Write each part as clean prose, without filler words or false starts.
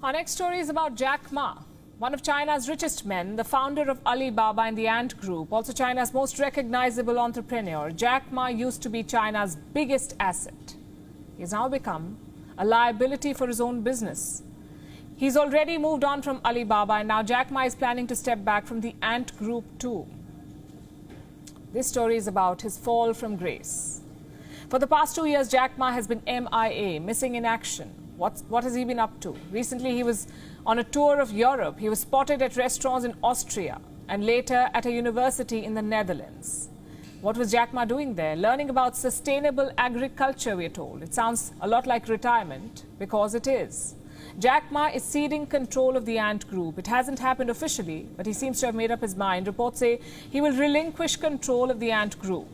Our next story is about Jack Ma, one of China's richest men, the founder of Alibaba and the Ant Group, also China's most recognizable entrepreneur. Jack Ma used to be China's biggest asset. He has now become a liability for his own business. He's already moved on from Alibaba, and now Jack Ma is planning to step back from the Ant Group too. This story is about his fall from grace. For the past 2 years, Jack Ma has been MIA, missing in action. What has he been up to? Recently, he was on a tour of Europe. He was spotted at restaurants in Austria and later at a university in the Netherlands. What was Jack Ma doing there? Learning about sustainable agriculture, we're told. It sounds a lot like retirement, because it is. Jack Ma is ceding control of the Ant Group. It hasn't happened officially, but he seems to have made up his mind. Reports say he will relinquish control of the Ant Group.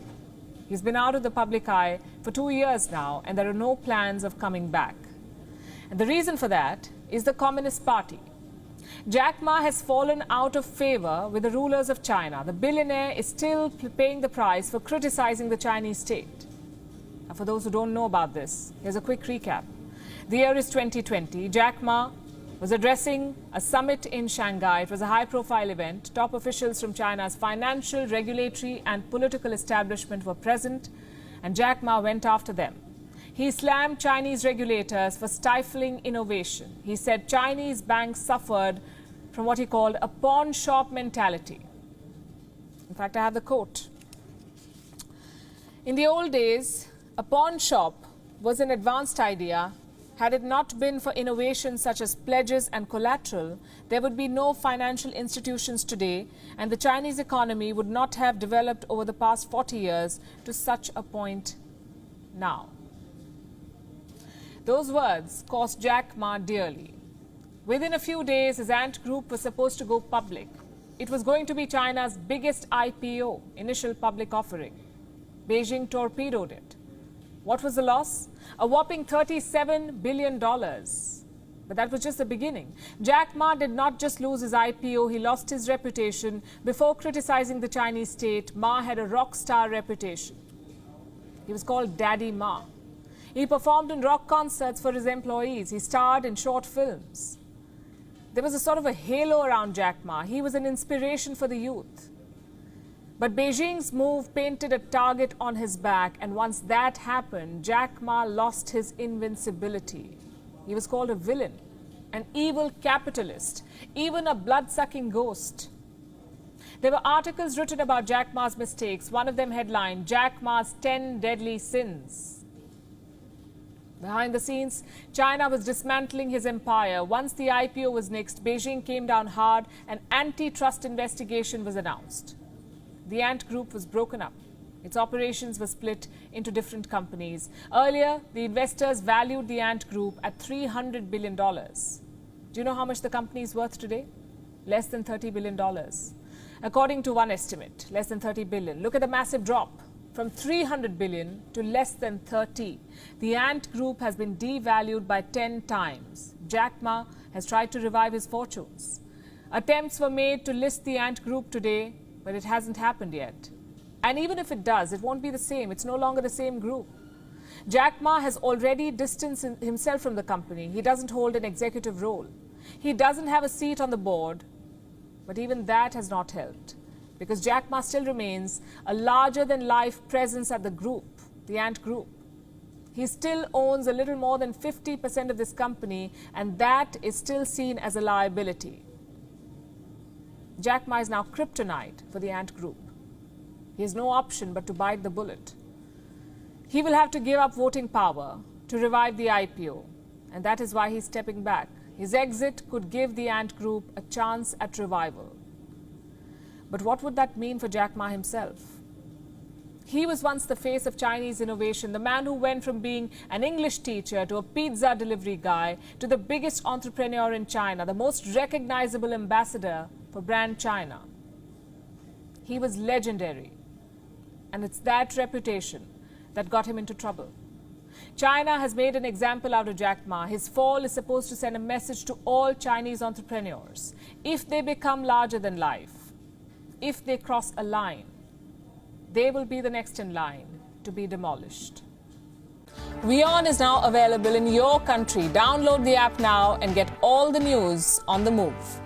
He's been out of the public eye for 2 years now, and there are no plans of coming back. And the reason for that is the Communist Party. Jack Ma has fallen out of favor with the rulers of China. The billionaire is still paying the price for criticizing the Chinese state. Now, for those who don't know about this, here's a quick recap. The year is 2020. Jack Ma was addressing a summit in Shanghai. It was a high-profile event. Top officials from China's financial, regulatory and political establishment were present, and Jack Ma went after them. He slammed Chinese regulators for stifling innovation. He said Chinese banks suffered from what he called a pawn shop mentality. In fact, I have the quote. In the old days, a pawn shop was an advanced idea. Had it not been for innovations such as pledges and collateral, there would be no financial institutions today, and the Chinese economy would not have developed over the past 40 years to such a point now. Those words cost Jack Ma dearly. Within a few days, his Ant Group was supposed to go public. It was going to be China's biggest IPO, initial public offering. Beijing torpedoed it. What was the loss? A whopping $37 billion. But that was just the beginning. Jack Ma did not just lose his IPO, he lost his reputation. Before criticizing the Chinese state, Ma had a rock star reputation. He was called Daddy Ma. He performed in rock concerts for his employees. He starred in short films. There was a sort of a halo around Jack Ma. He was an inspiration for the youth. But Beijing's move painted a target on his back, and once that happened, Jack Ma lost his invincibility. He was called a villain, an evil capitalist, even a blood-sucking ghost. There were articles written about Jack Ma's mistakes. One of them headlined, Jack Ma's 10 Deadly Sins. Behind the scenes, China was dismantling his empire. Once the IPO was nixed, Beijing came down hard. An antitrust investigation was announced. The Ant Group was broken up. Its operations were split into different companies. Earlier, the investors valued the Ant Group at $300 billion. Do you know how much the company is worth today? Less than $30 billion. According to one estimate, less than $30 billion. Look at the massive drop. From 300 billion to less than 30. The Ant Group has been devalued by 10 times. Jack Ma has tried to revive his fortunes. Attempts were made to list the Ant Group today, but it hasn't happened yet. And even if it does, it won't be the same. It's no longer the same group. Jack Ma has already distanced himself from the company. He doesn't hold an executive role. He doesn't have a seat on the board, but even that has not helped. Because Jack Ma still remains a larger-than-life presence at the group, the Ant Group. He still owns a little more than 50% of this company, and that is still seen as a liability. Jack Ma is now kryptonite for the Ant Group. He has no option but to bite the bullet. He will have to give up voting power to revive the IPO, and that is why he's stepping back. His exit could give the Ant Group a chance at revival. But what would that mean for Jack Ma himself? He was once the face of Chinese innovation, the man who went from being an English teacher to a pizza delivery guy to the biggest entrepreneur in China, the most recognizable ambassador for brand China. He was legendary, and it's that reputation that got him into trouble. China has made an example out of Jack Ma. His fall is supposed to send a message to all Chinese entrepreneurs. If they become larger than life, if they cross a line, they will be the next in line to be demolished. WION is now available in your country. Download the app now and get all the news on the move.